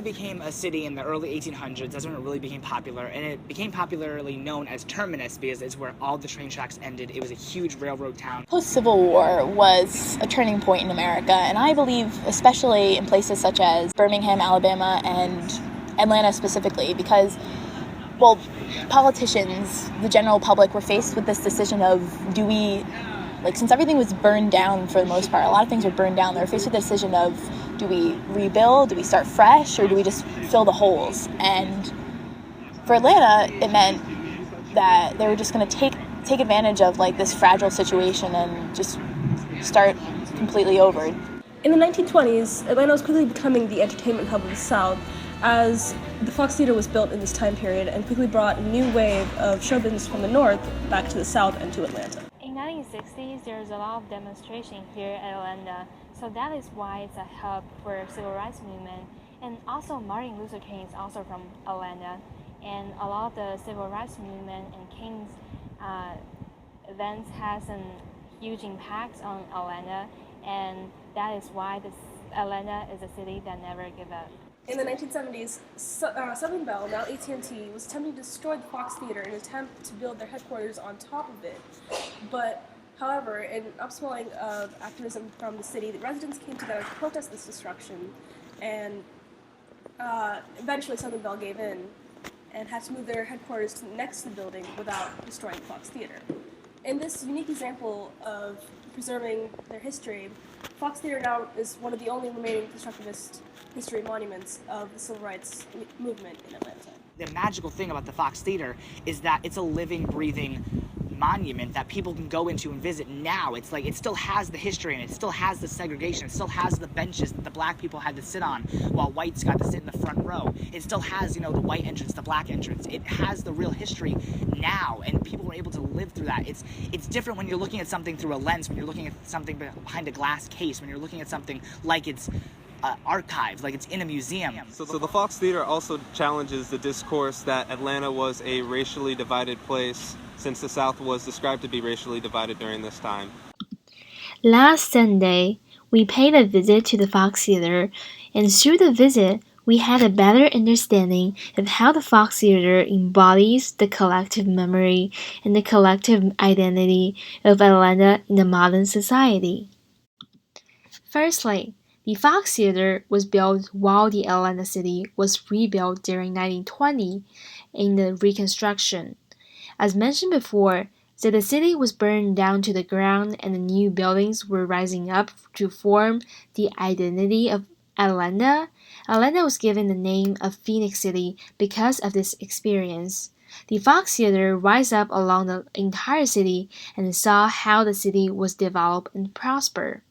Atlanta became a city in the early 1800s. That's when it really became popular, and it became popularly known as Terminus because it's where all the train tracks ended. It was a huge railroad town. Post-Civil War was a turning point in America, and I believe especially in places such as Birmingham, Alabama, and Atlanta specifically, because, well, politicians, the general public, were faced with this decision of, since everything was burned down for the most part, a lot of things were burned down, they were faced with the decision of, do we rebuild, do we start fresh, or do we just fill the holes? And for Atlanta, it meant that they were just going to take advantage of this fragile situation and just start completely over. In the 1920s, Atlanta was quickly becoming the entertainment hub of the South, as the Fox Theater was built in this time period and quickly brought a new wave of show business from the North back to the South and to Atlanta. In the 1960s, there's a lot of demonstration here at Atlanta, so that is why it's a hub for civil rights movement. And also Martin Luther King is also from Atlanta, and a lot of the civil rights movement and King's events has a huge impact on Atlanta, and that is why Atlanta is a city that never gives up. In the 1970s, Southern Bell, now AT&T, was attempting to destroy the Fox Theater in an attempt to build their headquarters on top of it. But, however, in an upswelling of activism from the city, the residents came together to protest this destruction, and eventually Southern Bell gave in and had to move their headquarters to next to the building without destroying the Fox Theater. In this unique example of preserving their history, Fox Theater now is one of the only remaining constructivist history monuments of the civil rights movement in Atlanta. The magical thing about the Fox Theater is that it's a living, breathing monument that people can go into and visit now. It's it still has the history and it still has the segregation. It still has the benches that the black people had to sit on while whites got to sit in the front row. It still has, the white entrance, the black entrance. It has the real history now, and people were able to live through that. It's different when you're looking at something through a lens, when you're looking at something behind a glass case, when you're looking at something like it's archived, like it's in a museum. So the Fox Theater also challenges the discourse that Atlanta was a racially divided place, since the South was described to be racially divided during this time. Last Sunday, we paid a visit to the Fox Theater, and through the visit, we had a better understanding of how the Fox Theater embodies the collective memory and the collective identity of Atlanta in the modern society. Firstly, the Fox Theater was built while the Atlanta city was rebuilt during 1920 in the Reconstruction. As mentioned before, so the city was burned down to the ground and the new buildings were rising up to form the identity of Atlanta. Atlanta was given the name of Phoenix City because of this experience. The Fox Theater rise up along the entire city and saw how the city was developed and prosper.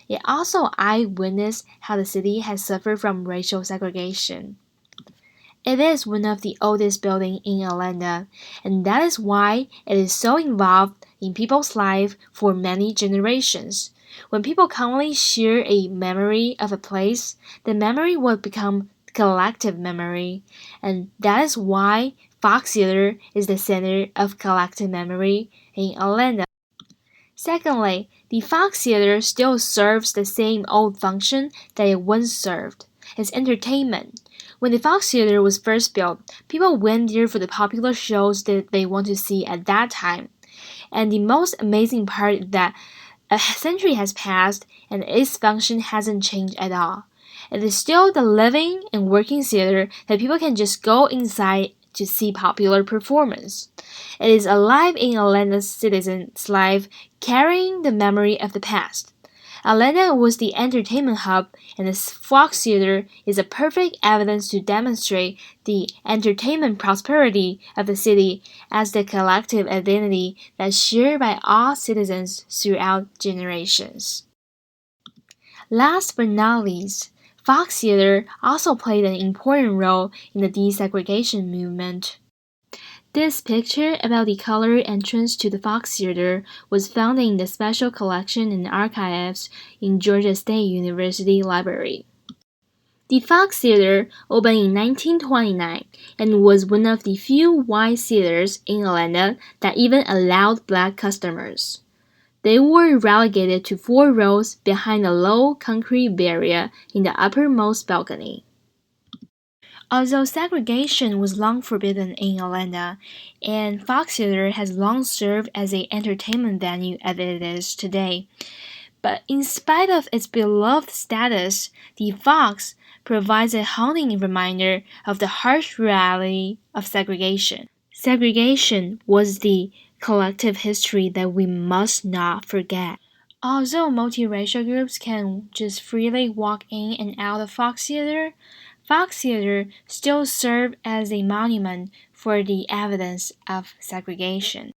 It also eyewitnessed how the city has suffered from racial segregation. It is one of the oldest buildings in Atlanta, and that is why it is so involved in people's lives for many generations. When people commonly share a memory of a place, the memory will become collective memory, and that is why Fox Theater is the center of collective memory in Atlanta. Secondly, the Fox Theater still serves the same old function that it once served. It's entertainment. When the Fox Theater was first built, people went there for the popular shows that they want to see at that time. And the most amazing part is that a century has passed and its function hasn't changed at all. It is still the living and working theater that people can just go inside to see popular performance. It is alive in Atlanta's citizens' life, carrying the memory of the past. Atlanta was the entertainment hub, and the Fox Theater is a perfect evidence to demonstrate the entertainment prosperity of the city as the collective identity that's shared by all citizens throughout generations. Last but not least, Fox Theater also played an important role in the desegregation movement. This picture about the colored entrance to the Fox Theater was found in the Special Collection and Archives in Georgia State University Library. The Fox Theater opened in 1929 and was one of the few white theaters in Atlanta that even allowed black customers. They were relegated to 4 rows behind a low concrete barrier in the uppermost balcony. Although segregation was long forbidden in Atlanta, and Fox Theater has long served as an entertainment venue as it is today, but in spite of its beloved status, the Fox provides a haunting reminder of the harsh reality of segregation. Segregation was the collective history that we must not forget. Although multiracial groups can just freely walk in and out of Fox Theater still serves as a monument for the evidence of segregation.